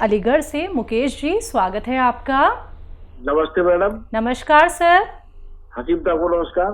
अलीगढ़ से मुकेश जी, स्वागत है आपका। नमस्ते मैडम। नमस्कार सर। हकीम साहब को नमस्कार।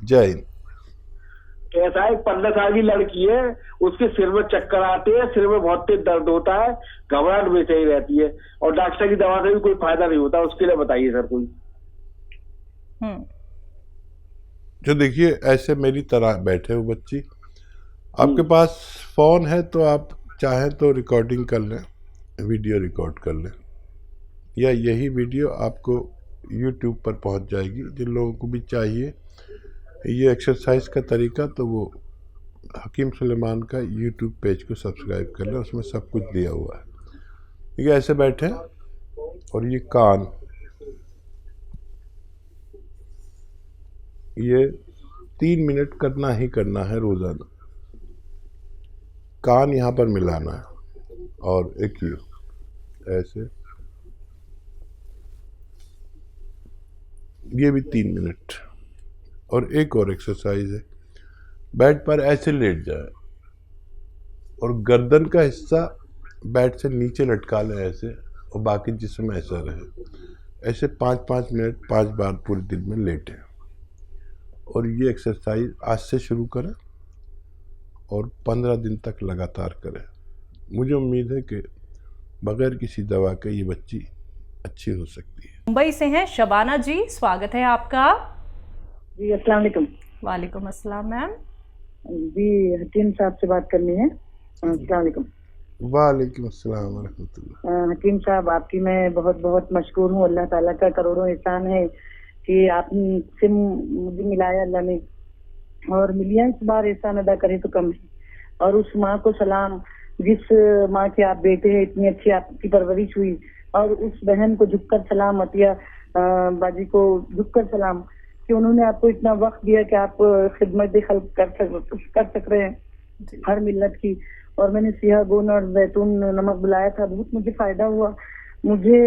जय हिंद। ऐसा है, 15 साल की लड़की है, उसके सिर में चक्कर आते हैं, सिर में बहुत तेज दर्द होता है, घबराहट बेचैनी रहती है और डॉक्टर की दवा से भी कोई फायदा नहीं होता। उसके लिए बताइए सर कोई। जो देखिए, ऐसे मेरी तरह बैठे हो बच्ची, आपके पास फोन है तो आप चाहें तो रिकॉर्डिंग कर लें, वीडियो रिकॉर्ड कर लें, या यही वीडियो आपको YouTube पर पहुंच जाएगी। जिन लोगों को भी चाहिए ये एक्सरसाइज का तरीका, तो वो हकीम सुलेमान का YouTube पेज को सब्सक्राइब कर लें, उसमें सब कुछ दिया हुआ है। ये ऐसे बैठे और ये कान, ये 3 मिनट करना ही करना है रोजाना। कान यहाँ पर मिलाना है और एक ही ऐसे, ये भी 3 मिनट। और एक और एक्सरसाइज है, बेड पर ऐसे लेट जाए और गर्दन का हिस्सा बेड से नीचे लटका लें ऐसे, और बाकी जिस्म ऐसा रहे। ऐसे 5-5 मिनट 5 बार पूरे दिन में लेटें और ये एक्सरसाइज आज से शुरू करें और 15 दिन तक लगातार करें। मुझे उम्मीद है कि बगैर किसी दवा के ये बच्ची अच्छी हो सकती है। मुंबई से हैं शबाना जी, स्वागत है आपका। जी अस्सलाम वालेकुम। वालेकुम अस्सलाम मैम। जी हकीम साहब से बात करनी है। अस्सलाम वालेकुम। वालेकुम अस्सलाम व रहमतुल्लाह। हकीम साहब, आपकी मैं बहुत बहुत मशकूर हूँ। अल्लाह ताला का करोड़ों एहसान है कि आपसे मुझे मिलाया अल्लाह ने, और मिलिया इस बार एहसान अदा करे तो कम है। और उस माँ को सलाम जिस माँ के आप बेटे हैं, इतनी अच्छी आपकी परवरिश हुई, और उस बहन को झुककर सलाम, अतिया बाजी को झुककर सलाम कि उन्होंने आपको इतना वक्त दिया कि आप खिदमत खल्क कर सक रहे हैं हर मिल्लत की। और मैंने सिया गोन और जैतून नमक बुलाया था, बहुत मुझे फायदा हुआ। मुझे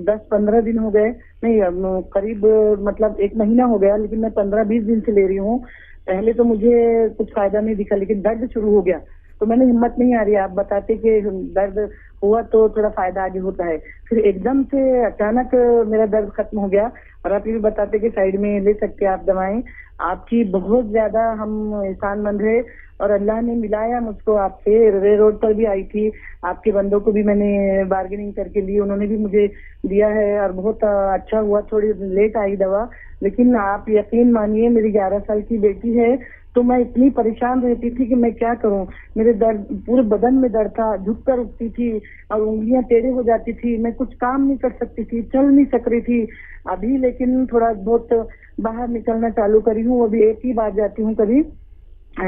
10-15 दिन हो गए, नहीं करीब मतलब 1 महीना हो गया, लेकिन मैं 15-20 दिन से ले रही हूँ। पहले तो मुझे कुछ फायदा नहीं दिखा, लेकिन दर्द शुरू हो गया तो मैंने हिम्मत नहीं आ रही। आप बताते कि दर्द हुआ तो थोड़ा फायदा आगे होता है, फिर एकदम से अचानक मेरा दर्द खत्म हो गया। और आप ये भी बताते कि साइड में ले सकते हैं आप दवाएं। आपकी बहुत ज्यादा हम एहसानमंद है, और अल्लाह ने मिलाया मुझको आपसे। रे रोड पर भी आई थी, आपके बंदों को भी मैंने बार्गेनिंग करके ली, उन्होंने भी मुझे दिया है और बहुत अच्छा हुआ। थोड़ी लेट आई दवा, लेकिन आप यकीन मानिए मेरी 11 साल की बेटी है, तो मैं इतनी परेशान रहती थी कि मैं क्या करूं। मेरे दर्द, पूरे बदन में दर्द था, झुककर उठती थी और उंगलियां टेढ़े हो जाती थी, मैं कुछ काम नहीं कर सकती थी, चल नहीं सक रही थी। अभी लेकिन थोड़ा बहुत बाहर निकलना चालू करी हूँ, अभी 1 ही बार जाती हूँ कभी,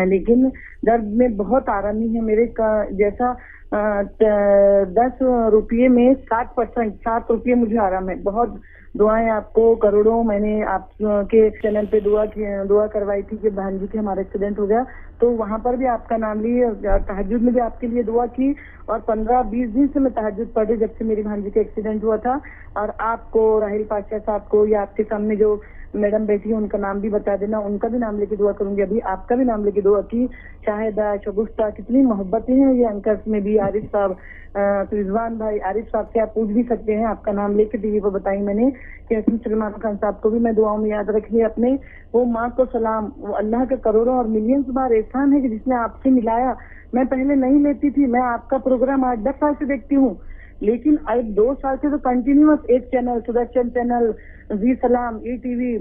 लेकिन दर्द में बहुत आरामी है मेरे का। जैसा 10 रुपये में 60%, 7 रुपये मुझे आराम है। बहुत दुआएं आपको करोड़ों। मैंने आपके चैनल पे दुआ करवाई थी कि बहन जी के हमारा एक्सीडेंट हो गया, तो वहां पर भी आपका नाम लिए, तहज्जुद में भी आपके लिए दुआ की, और 15-20 दिन से मैं तहज्जुद पढ़ रही जब से मेरी बहन जी का एक्सीडेंट हुआ था। और आपको, राहिल पाशा साहब को, या आपके सामने जो मैडम बैठी है उनका नाम भी बता देना, उनका भी नाम लेके दुआ करूंगी। अभी आपका भी नाम लेके दुआ की। शाहिदा, शगुफ्ता, कितनी मोहब्बतें हैं ये अंकर्स में भी। आरिफ साहब, रिजवान भाई, आरिफ साहब से आप पूछ भी सकते हैं, आपका नाम लेके टीवी पर बताई मैंने कि हकीम सलमान खान साहब को भी मैं दुआओं में याद रखिए अपने। वो माँ को सलाम, वो अल्लाह का करोड़ों और मिलियंस बार एहसान है कि जिसने आपसे मिलाया। मैं पहले नहीं लेती थी, मैं आपका प्रोग्राम 8-10 साल से देखती हूँ, लेकिन 2 साल से तो कंटिन्यूअस एक चैनल, सुदर्शन चैनल, जी सलाम, टीवी,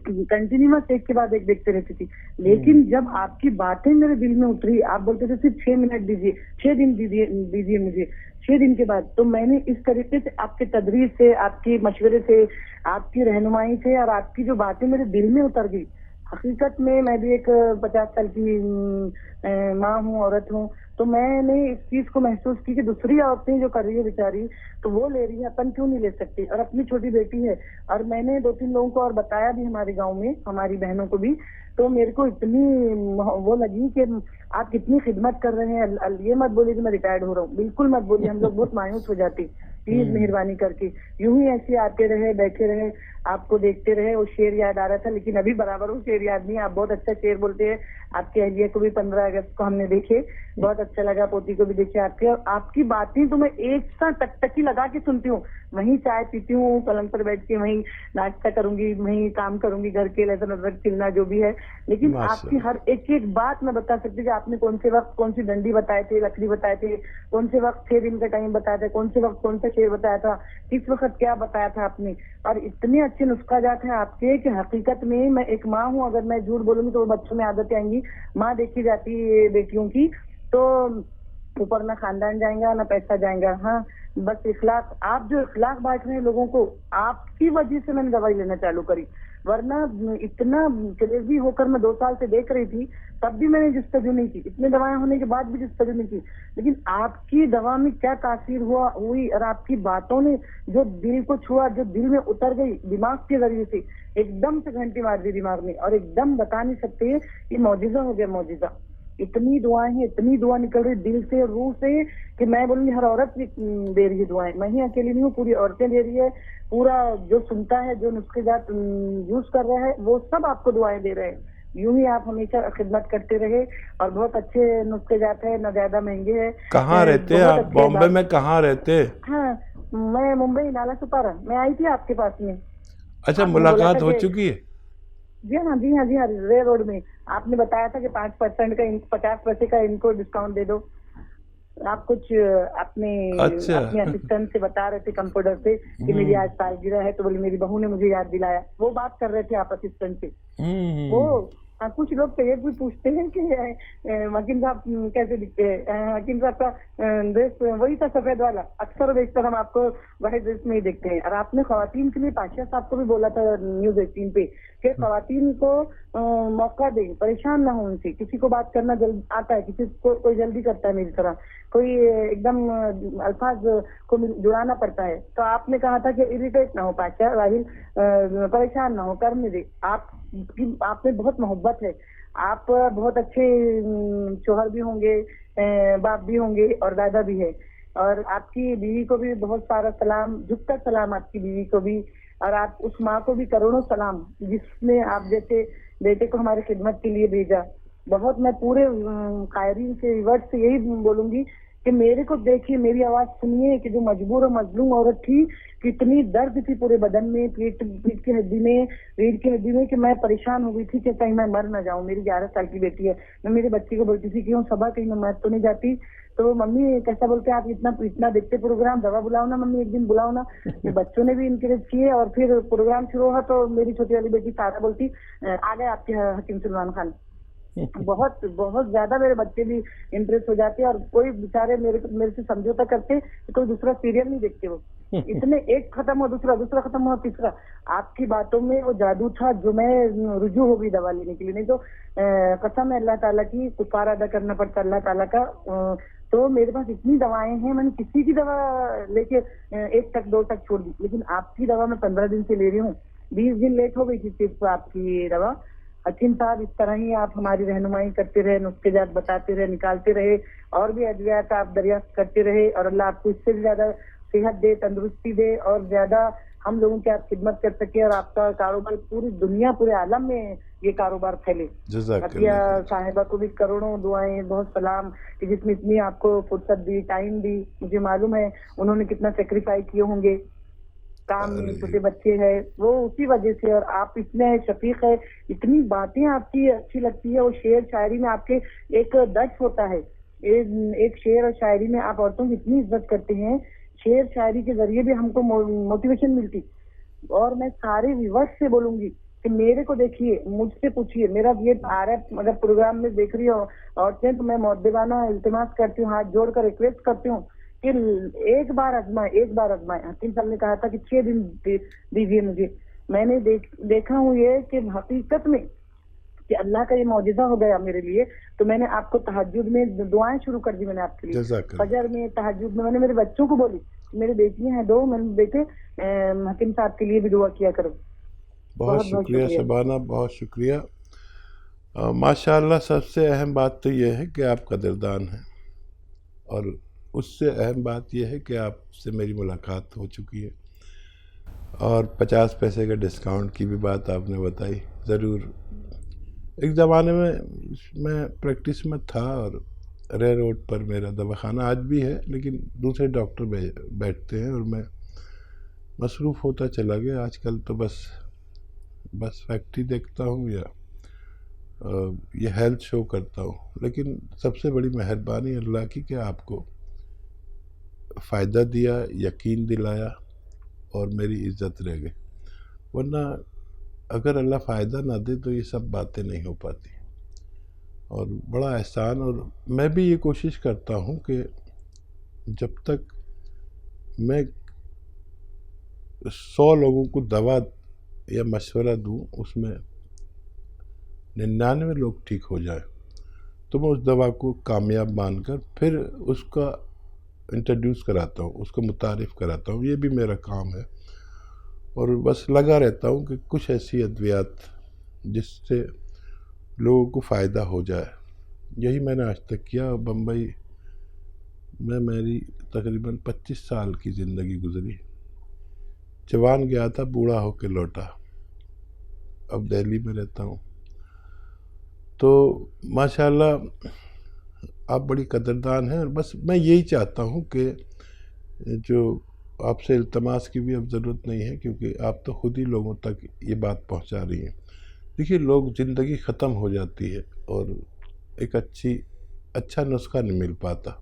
कंटिन्यूअस एक के बाद एक देखते रहती थी। लेकिन जब आपकी बातें मेरे दिल में उतरी, आप बोलते थे सिर्फ 6 मिनट दीजिए, 6 दिन दीजिए मुझे, 6 दिन के बाद, तो मैंने इस तरीके से आपके तदरीस से, आपके मशवरे से, आपकी रहनुमाई से, और आपकी जो बातें मेरे दिल में उतर गई। हकीकत में मैं भी एक 50 साल की माँ हूँ, औरत हूँ, तो मैंने इस चीज को महसूस की कि दूसरी औरतें जो कर रही है बेचारी, तो वो ले रही है, अपन क्यों नहीं ले सकते। और अपनी छोटी बेटी है, और मैंने 2-3 लोगों को और बताया भी हमारे गांव में, हमारी बहनों को भी, तो मेरे को इतनी वो लगी कि आप कितनी खिदमत कर रहे हैं। ये मत बोलिए कि मैं रिटायर्ड हो रहा हूँ, बिल्कुल मत बोलिए, हम लोग बहुत मायूस हो जाती। प्लीज मेहरबानी करके यूं ही ऐसे आते रहे, बैठे रहे, आपको देखते रहे, वो शेर याद आ रहा था, लेकिन अभी बराबर वो शेर याद नहीं है। आप बहुत अच्छा शेर बोलते हैं। आपके अहलिया को भी 15 अगस्त को हमने देखे, बहुत अच्छा लगा। पोती को भी देखे आपके, और आपकी बातें तो मैं एक साथ टकटकी लगा के सुनती हूँ। वहीं चाय पीती हूँ, पलंग पर बैठ के वहीं नाश्ता करूंगी, वहीं काम करूंगी, घर के लहसुन अदरक छिलना जो भी है। लेकिन आपकी हर एक एक बात मैं बता सकती हूँ कि आपने कौन से वक्त कौन सी डंडी बताए थे, लकड़ी बताए थे, कौन से वक्त 6 दिन का टाइम बताया था, कौन से वक्त कौन सा शेर बताया था, किस वक्त क्या बताया था आपने। और इतने अच्छे नुस्खा जात है आपके कि हकीकत में मैं एक माँ हूँ, अगर मैं झूठ बोलूंगी तो बच्चों में आदतें आएंगी। माँ देखी जाती है बेटियों की, तो ऊपर ना खानदान जाएगा ना पैसा जाएगा। हाँ, बस इखलाक, आप जो इखलाक बांट रहे हैं लोगों को, आपकी वजह से मैंने दवाई लेना चालू करी। वरना इतना क्रेजी होकर मैं 2 साल से देख रही थी, तब भी मैंने जस्तजू नहीं की, इतने दवाएं होने के बाद भी जस्तजू नहीं की। लेकिन आपकी दवा में क्या तासीर हुई, और आपकी बातों ने जो दिल को छुआ, जो दिल में उतर गई दिमाग के जरिए से, एकदम से घंटी मार दी दिमाग में, और एकदम बता नहीं सकते कि मौजिजा हो गया, मौजिजा। इतनी दुआएं हैं, इतनी दुआ निकल रही दिल से, रूह से, कि मैं बोलूंगी हर औरत दे रही है दुआएं। मैं ही अकेली नहीं हूँ, पूरी औरतें दे रही है। पूरा जो सुनता है, जो नुस्खे जात यूज कर रहा है, वो सब आपको दुआएं दे रहे हैं। यूं ही आप हमेशा खिदमत करते रहे, और बहुत अच्छे नुस्खे जाते हैं, न ज्यादा महंगे हैं। कहाँ रहते हैं आप? बॉम्बे में कहाँ रहते? हाँ, मैं मुंबई नाला सुपारा, मैं आई थी आपके पास में। अच्छा, मुलाकात हो चुकी है? जी हाँ, जी हाँ, जी हाँ, रे रोड में। आपने बताया था कि 5% का 50% का इनको डिस्काउंट दे दो। आप कुछ अपने अच्छा। अपने असिस्टेंट से बता रहे थे, कंप्यूटर से, कि मेरी आज सालगिरह है, तो बोले मेरी बहू ने मुझे याद दिलाया। वो बात कर रहे थे आप असिस्टेंट से। वो कुछ लोग तो ये भी पूछते हैं कि हकीम साहब कैसे दिखते हैं। हकीम साहब का ड्रेस वही था, सफेद वाला। अक्सर बेशतर हम आपको वही ड्रेस में ही देखते हैं। और आपने खवातीन के लिए पाशा साहब को भी बोला था न्यूज 18 पे कि खवातीन को मौका दें, परेशान ना हो उनसे। किसी को बात करना जल्द आता है, किसी को कोई जल्दी करता है मेरी तरह, कोई एकदम अल्फाज को जुड़ाना पड़ता है। तो आपने कहा था कि इरिटेट ना हो पाशा राहिल, परेशान ना हो, करने दे। आपने बहुत मोहब्बत है, आप बहुत अच्छे शोहर भी होंगे, बाप भी होंगे, और दादा भी है। और आपकी बीवी को भी बहुत सारा सलाम, झुककर सलाम आपकी बीवी को भी, और आप उस माँ को भी करोड़ों सलाम जिसने आप जैसे बेटे को हमारे खिदमत के लिए भेजा। बहुत मैं पूरे कायरीन से रिवर्स से यही बोलूंगी कि मेरे को देखिए, मेरी आवाज सुनिए, कि जो मजबूर और मजलूम औरत थी, कितनी दर्द थी पूरे बदन में, पीठ की हड्डी में, रीढ़ की हड्डी में, कि मैं परेशान हो गई थी कि कहीं मैं मर ना जाऊं। मेरी 11 साल की बेटी है। मैं मेरे बच्चे को बोलती थी कि सबा कहीं मैं मर तो नहीं जाती। तो मम्मी कैसा बोलते आप इतना देखते प्रोग्राम, दवा बुलाओ ना मम्मी, एक दिन बुलाओ ना। तो बच्चों ने भी इनकरेज किए, और फिर प्रोग्राम शुरू हुआ तो मेरी छोटी वाली बेटी सारा बोलती आ गए आपके हकीम सलमान खान। बहुत बहुत ज्यादा मेरे बच्चे भी इम्प्रेस हो जाते हैं, और कोई बेचारे मेरे से समझौता करते कि कोई दूसरा सीरियल नहीं देखते वो। इतने एक खत्म हो, दूसरा खत्म हो, तीसरा। आपकी बातों में वो जादू था जो मैं रुजू हो गई दवा लेने के लिए। नहीं तो कसम है अल्लाह ताला की, कुफारा अदा करना पड़ता अल्लाह ताला का। तो मेरे पास इतनी दवाएं हैं, मैंने किसी की दवा लेके 1 तक 2 तक छोड़ दी, लेकिन आपकी दवा मैं 15 दिन से ले रही हूँ। 20 दिन लेट हो गई थी सिर्फ आपकी दवा। हकीम साहब, इस तरह ही आप हमारी रहनुमाई करते रहे, नुस्खे जात बताते रहे, निकालते रहे, और भी अद्वियात आप दरियाफ्त करते रहे, और अल्लाह आपको इससे भी ज्यादा सेहत दे, तंदुरुस्ती दे, और ज्यादा हम लोगों की आप खिदमत कर सके, और आपका कारोबार पूरी दुनिया, पूरे आलम में ये कारोबार फैले। अतिया साहिबा को भी करोड़ों दुआएं, बहुत सलाम, कि जिसने इतनी आपको फुर्सत दी, टाइम दी। मुझे मालूम है उन्होंने कितना सेक्रीफाइस किए होंगे, काम में छोटे बच्चे हैं, वो उसी वजह से। और आप इतने शफीक है, इतनी बातें आपकी अच्छी लगती है। वो शेर शायरी में आपके एक दर्ज होता है, एक शेर और शायरी में आप औरतों की इतनी इज्जत करते हैं। शेर शायरी के जरिए भी हमको मोटिवेशन मिलती। और मैं सारे व्यूअर्स से बोलूंगी कि मेरे को देखिए, मुझसे पूछिए, मेरा ये आ रहा है, अगर प्रोग्राम में देख रही हो औरतें, तो मैं मुअद्दिबाना इल्तिमास करती हूँ, हाथ जोड़कर रिक्वेस्ट करती हूँ कि एक बार आजमाए। हकीम साहब ने कहा था कि 6 दिन दीजिए मुझे। मैंने देखा हूँ ये कि हकीकत में कि अल्लाह का ये मौजिज़ा हो गया मेरे लिए। तो मैंने आपको तहज्जुद में दुआएं शुरू कर दी मैंने आपके लिए, फजर में, तहज्जुद में। मैंने मेरे बच्चों को बोली, मेरी बेटियां हैं 2, मैंने बेटे हकीम साहब के लिए भी दुआ किया करो। बहुत शुक्रिया शबाना, बहुत शुक्रिया। माशाअल्लाह, सबसे अहम बात तो ये है कि आप कदरदान हैं, और उससे अहम बात यह है कि आपसे मेरी मुलाकात हो चुकी है। और 50 पैसे का डिस्काउंट की भी बात आपने बताई। ज़रूर, एक ज़माने में मैं प्रैक्टिस में था और रे रोड पर मेरा दवाखाना आज भी है, लेकिन दूसरे डॉक्टर बैठते हैं और मैं मसरूफ़ होता चला गया। आजकल तो बस फैक्ट्री देखता हूँ या ये हेल्थ शो करता हूँ। लेकिन सबसे बड़ी मेहरबानी अल्लाह की कि आपको फ़ायदा दिया, यकीन दिलाया और मेरी इज़्ज़त रह गई। वरना अगर अल्लाह फ़ायदा ना दे तो ये सब बातें नहीं हो पाती। और बड़ा एहसान, और मैं भी ये कोशिश करता हूँ कि जब तक मैं 100 लोगों को दवा या मशवरा दूँ, उसमें 99 लोग ठीक हो जाए तो मैं उस दवा को कामयाब मानकर फिर उसका इंट्रोड्यूस कराता हूँ, उसको मुतारिफ़ कराता हूँ। ये भी मेरा काम है। और बस लगा रहता हूँ कि कुछ ऐसी अद्वियात जिससे लोगों को फ़ायदा हो जाए। यही मैंने आज तक किया। बम्बई में मेरी तकरीबन 25 साल की ज़िंदगी गुजरी। जवान गया था, बूढ़ा होकर लौटा। अब दिल्ली में रहता हूँ। तो माशाल्लाह आप बड़ी कदरदान हैं। और बस मैं यही चाहता हूँ कि जो आपसे इल्तमास की भी अब ज़रूरत नहीं है, क्योंकि आप तो खुद ही लोगों तक ये बात पहुँचा रही हैं। देखिए, लोग ज़िंदगी ख़त्म हो जाती है और एक अच्छा नुस्खा नहीं मिल पाता।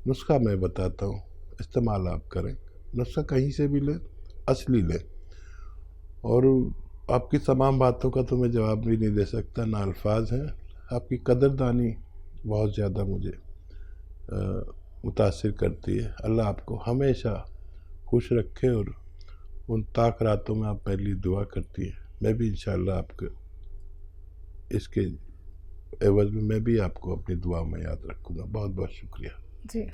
नुस्खा मैं बताता हूँ, इस्तेमाल आप करें। नुस्खा कहीं से भी लें, असली लें। और आपकी तमाम बातों का तो मैं जवाब भी नहीं दे सकता, ना अल्फाज हैं। आपकी कदरदानी बहुत ज़्यादा मुझे मुतासिर करती है। अल्लाह आपको हमेशा खुश रखे और उन ताक रातों में आप मेरे लिए दुआ करती हैं। मैं भी इंशाअल्लाह आपके इसके एवज़ में मैं भी आपको अपनी दुआ में याद रखूँगा। बहुत बहुत शुक्रिया जी।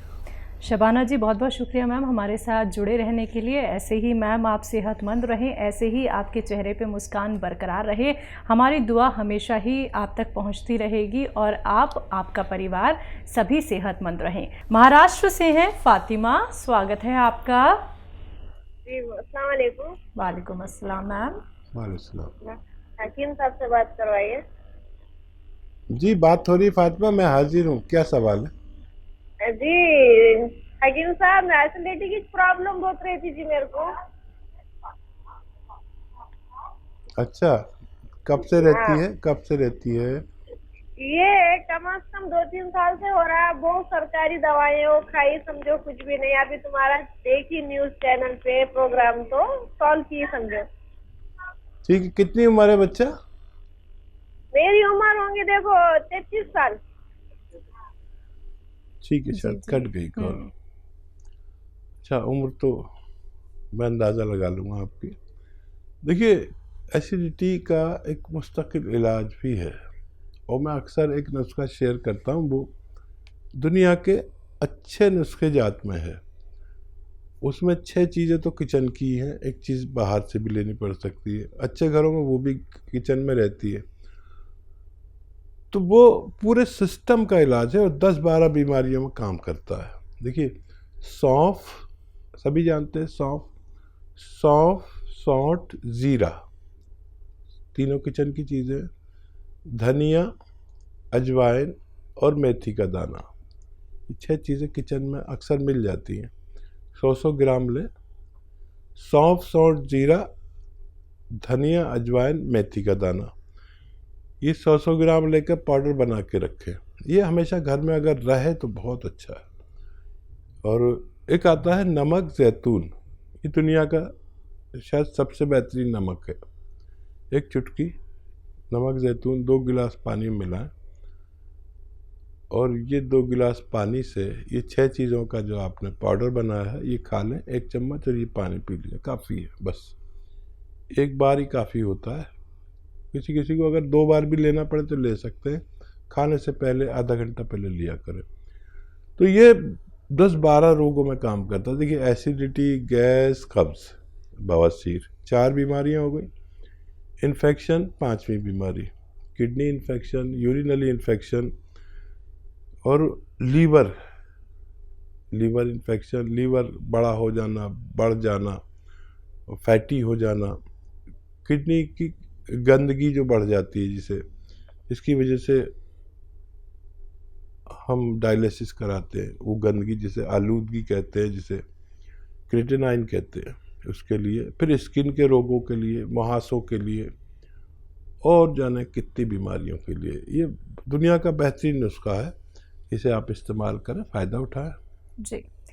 शबाना जी, बहुत बहुत शुक्रिया मैम हमारे साथ जुड़े रहने के लिए। ऐसे ही मैम आप सेहतमंद रहें, ऐसे ही आपके चेहरे पे मुस्कान बरकरार रहे। हमारी दुआ हमेशा ही आप तक पहुंचती रहेगी और आपका परिवार सभी सेहतमंद रहें। महाराष्ट्र से हैं फातिमा, स्वागत है आपका। जी, अस्सलाम वालेकुम। वालेकुम अस्सलाम मैम। वालेकुम। हकीम साहब से बात करवाइए। जी, बात हो रही फातिमा, मैं हाजिर हूँ। क्या सवाल है? जी हकीम साहब, एसिडिटी की प्रॉब्लम बहुत रहती थी मेरे को। अच्छा, कब से रहती है? कब से रहती है? ये कम से कम 2-3 साल से हो रहा है। बहुत सरकारी दवाएं वो खाई, समझो कुछ भी नहीं। अभी तुम्हारा देखी न्यूज चैनल पे प्रोग्राम तो सॉल्व की, समझो। ठीक है। कितनी उम्र है बच्चा? मेरी उम्र होंगी देखो 33 साल। ठीक है, शायद कट गई कॉल। अच्छा, उम्र तो मैं अंदाज़ा लगा लूँगा आपकी। देखिए, एसिडिटी का एक मुस्तकिल इलाज भी है और मैं अक्सर एक नुस्खा शेयर करता हूँ। वो दुनिया के अच्छे नुस्खे जात में है। उसमें 6 चीज़ें तो किचन की हैं, एक चीज़ बाहर से भी लेनी पड़ सकती है। अच्छे घरों में वो भी किचन में रहती है। तो वो पूरे सिस्टम का इलाज है और 10-12 बीमारियों में काम करता है। देखिए, सौंफ सभी जानते हैं। सौंफ, सौंठ, ज़ीरा, तीनों किचन की चीज़ें। धनिया, अजवाइन और मेथी का दाना, ये 6 चीज़ें किचन में अक्सर मिल जाती हैं। 100 ग्राम लें। सौंफ, सौंठ, ज़ीरा, धनिया, अजवाइन, मेथी का दाना, ये 100 ग्राम लेकर पाउडर बना के रखें। ये हमेशा घर में अगर रहे तो बहुत अच्छा है। और एक आता है नमक ज़ैतून, ये दुनिया का शायद सबसे बेहतरीन नमक है। एक चुटकी नमक ज़ैतून 2 गिलास पानी में मिलाएं और ये 2 गिलास पानी से ये 6 चीज़ों का जो आपने पाउडर बनाया है ये खा लें, 1 चम्मच, और ये पानी पी लीजिए। काफ़ी है, बस एक बार ही काफ़ी होता है। किसी किसी को अगर 2 बार भी लेना पड़े तो ले सकते हैं। खाने से पहले आधा घंटा पहले लिया करें। तो ये 10-12 रोगों में काम करता है। देखिए, एसिडिटी, गैस, कब्ज़, बवासीर, 4 बीमारियां हो गई। इन्फेक्शन 5वीं बीमारी, किडनी इन्फेक्शन, यूरिनरी इन्फेक्शन और लीवर इन्फेक्शन, लीवर बड़ा हो जाना, बढ़ जाना फैटी हो जाना, किडनी की गंदगी जो बढ़ जाती है जिसकी वजह से हम डायलिसिस कराते हैं, वो गंदगी जिसे आलूदगी कहते हैं, जिसे क्रिएटिनाइन कहते हैं, उसके लिए, फिर स्किन के रोगों के लिए, मुहासों के लिए, और जाने कितनी बीमारियों के लिए ये दुनिया का बेहतरीन नुस्खा है। इसे आप इस्तेमाल करें, फ़ायदा उठाएं। जी।